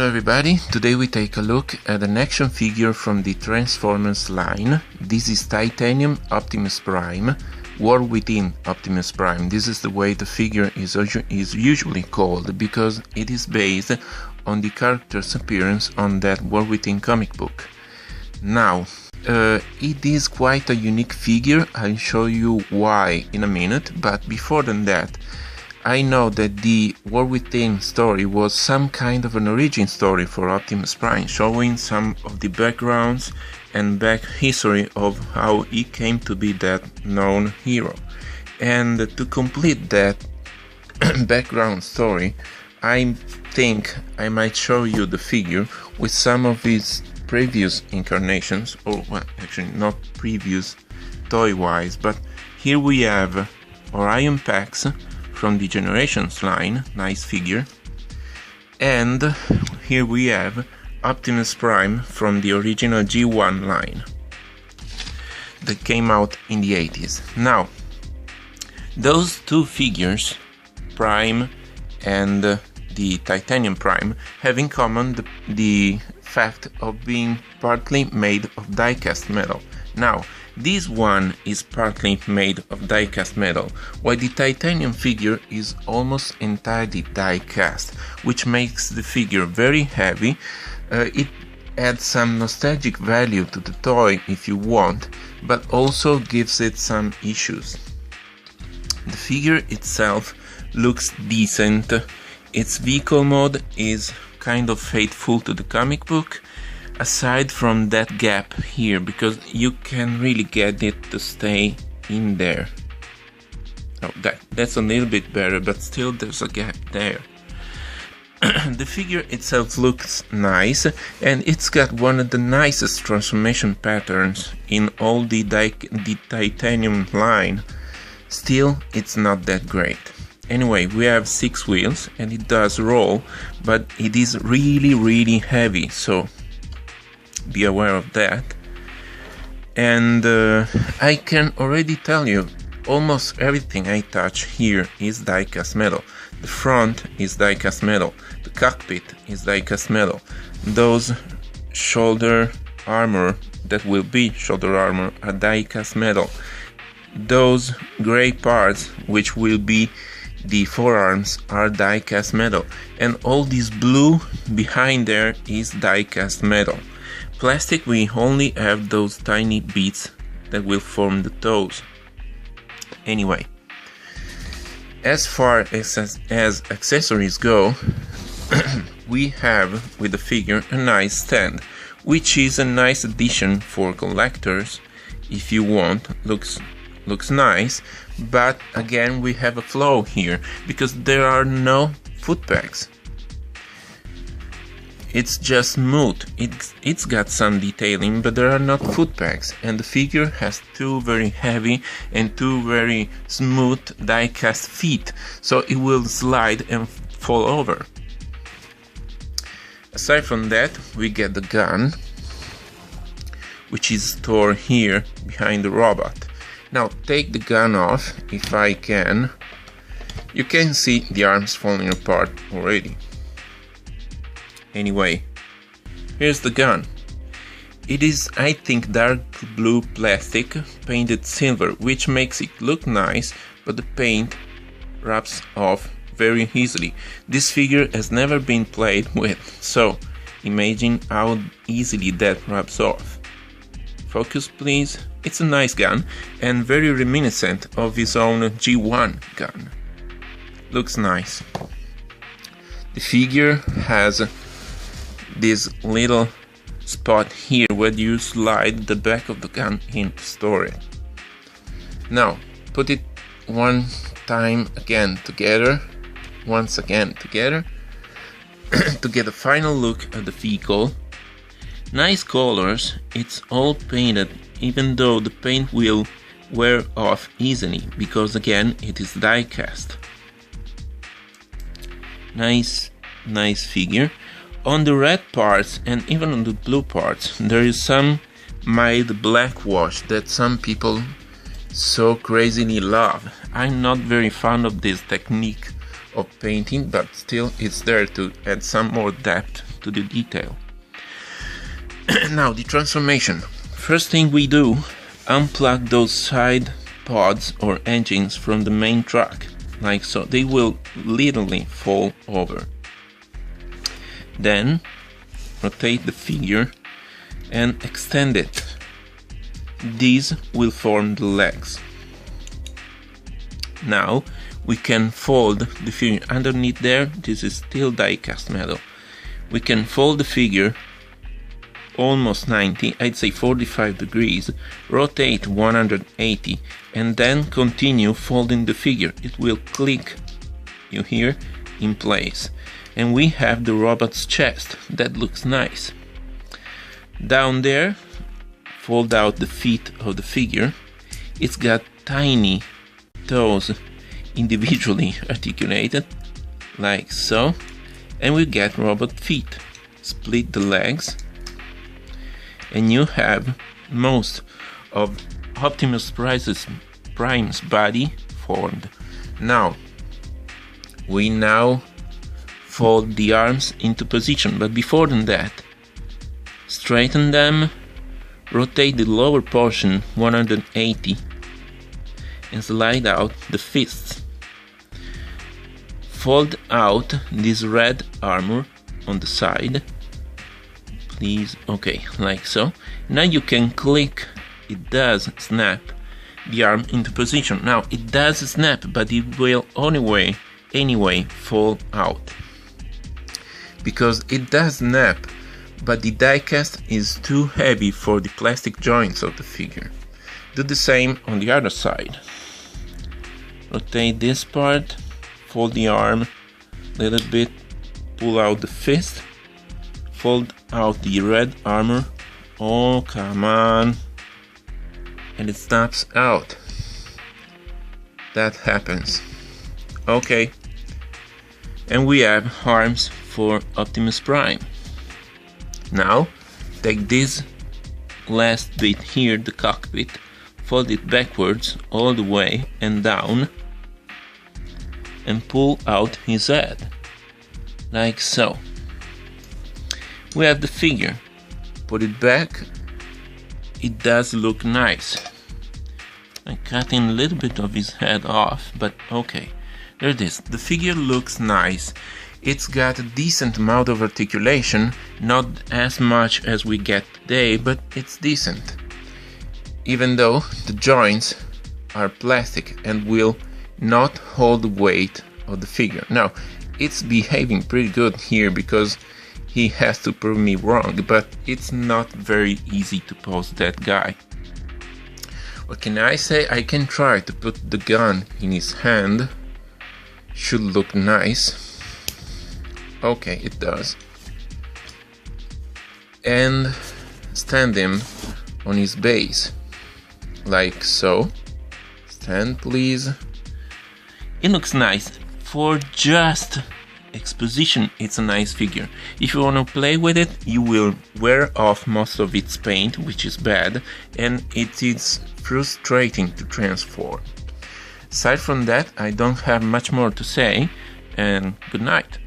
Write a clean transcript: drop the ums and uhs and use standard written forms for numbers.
Hello everybody, today we take a look at an action figure from the Transformers line. This is Titanium Optimus Prime, War Within Optimus Prime. This is the way the figure is usually called because it is based on the character's appearance on that War Within comic book. Now, it is quite a unique figure. I'll show you why in a minute, but before than that, I know that the War Within story was some kind of an origin story for Optimus Prime, showing some of the backgrounds and back history of how he came to be that known hero. And to complete that background story, I think I might show you the figure with some of his previous incarnations, or well, actually not previous toy-wise, but here we have Orion Pax from the Generations line, nice figure, and here we have Optimus Prime from the original G1 line that came out in the 80s. Now, those two figures, Prime and the Titanium Prime, have in common the fact of being partly made of die-cast metal. Now, this one is partly made of die-cast metal, while the titanium figure is almost entirely die-cast, which makes the figure very heavy. It adds some nostalgic value to the toy if you want, but also gives it some issues. The figure itself looks decent. Its vehicle mode is kind of faithful to the comic book, aside from that gap here, because you can really get it to stay in there. Oh, that's a little bit better, but still there's a gap there. The figure itself looks nice, and it's got one of the nicest transformation patterns in all the titanium line. Still, it's not that great. Anyway, we have 6 wheels, and it does roll, but it is really heavy, so be aware of that. And I can already tell you almost everything I touch here is die-cast metal. The front is die-cast metal, the cockpit is die-cast metal, those shoulder armor that will be shoulder armor are die-cast metal, those gray parts which will be the forearms are die-cast metal, and all this blue behind there is die-cast metal. Plastic, we only have those tiny bits that will form the toes. Anyway, as far as accessories go, we have with the figure a nice stand, which is a nice addition for collectors if you want. Looks nice, but again we have a flaw here because there are no foot pegs. It's just smooth. It's got some detailing, but there are not foot pegs, and the figure has 2 very heavy and 2 very smooth die-cast feet, so it will slide and fall over. Aside from that, we get the gun, which is stored here behind the robot. Now take the gun off if I can. You can see the arms falling apart already. Anyway, here's the gun. It is, I think, dark blue plastic painted silver, which makes it look nice, but the paint rubs off very easily. This figure has never been played with, so imagine how easily that rubs off. Focus please. It's a nice gun and very reminiscent of his own G1 gun. Looks nice. The figure has this little spot here where you slide the back of the gun in to store it. Now put it once again together to get a final look at the vehicle. Nice colors. It's all painted, even though the paint will wear off easily because again it is die cast. Nice figure. On the red parts and even on the blue parts there is some mild black wash that some people so crazily love. I'm not very fond of this technique of painting, but still it's there to add some more depth to the detail. Now the transformation. First thing we do, unplug those side pods or engines from the main truck, like so. They will literally fall over. Then rotate the figure and extend it. These will form the legs. Now we can fold the figure. Underneath there, this is still die-cast metal. We can fold the figure almost 90, I'd say 45 degrees, rotate 180, and then continue folding the figure. It will click, you hear, in place. And we have the robot's chest. That looks nice. Down there, fold out the feet of the figure. It's got tiny toes individually articulated, like so. And we get robot feet. Split the legs, and you have most of Optimus Prime's body formed. Now we fold the arms into position, but before that, straighten them, rotate the lower portion 180, and slide out the fists. Fold out this red armor on the side, please. Okay, like so. Now you can click. It does snap the arm into position. Now it does snap, but it will anyway fall out, because it does snap, but the die-cast is too heavy for the plastic joints of the figure. Do the same on the other side. Rotate this part, fold the arm a little bit, pull out the fist, fold out the red armor. Oh, come on. And it snaps out. That happens. Okay. And we have arms for Optimus Prime. Now, take this last bit here, the cockpit, fold it backwards all the way and down, and pull out his head, like so. We have the figure. Put it back. It does look nice. I'm cutting a little bit of his head off, but okay. There it is. The figure looks nice. It's got a decent amount of articulation, not as much as we get today, but it's decent. Even though the joints are plastic and will not hold the weight of the figure. Now, it's behaving pretty good here because he has to prove me wrong, but it's not very easy to pose that guy. What can I say? I can try to put the gun in his hand. Should look nice. Okay, it does. And stand him on his base, like so. Stand, please. It looks nice. For just exposition, it's a nice figure. If you want to play with it, you will wear off most of its paint, which is bad, and it is frustrating to transform. Aside from that, I don't have much more to say, and good night.